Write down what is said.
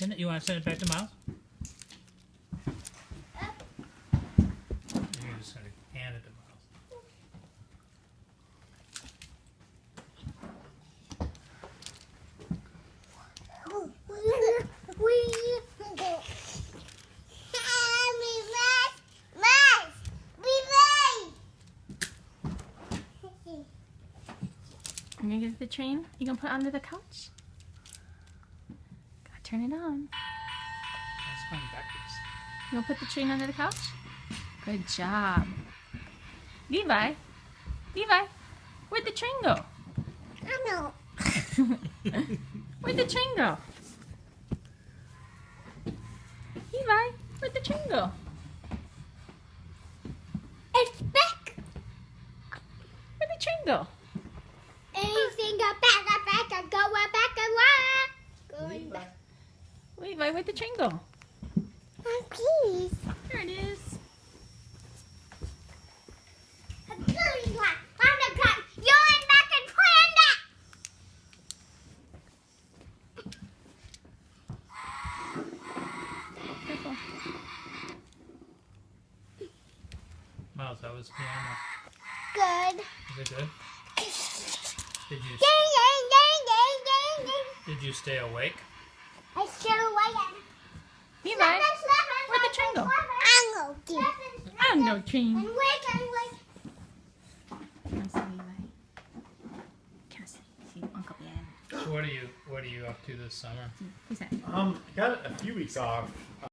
Send it. You want to send it back to Miles? You're just going to hand it to Miles. You gonna get the train? You gonna put it under the couch? Gotta turn it on. It's going backwards. You gonna put the train under the couch? Good job. Levi, where'd the train go? I know. Where'd the train go? Levi, where'd the train go? It's back. Where'd the train go? Anything go back, and go back, going back. Levi, where'd the train go? Oh, please. There it is. I'm going back. I'm going back. You're back and playing that. Careful. Miles, how was piano? Good. Is it good? Did you Ding, ding, ding, ding, ding, ding. did you stay awake? I still waiting. Levi, where'd the train go? I know. I don't know, train. And wait, and wait. Can I see Levi? Can I see Uncle Ben? So what are you up to this summer? Who's that? Got a few weeks off.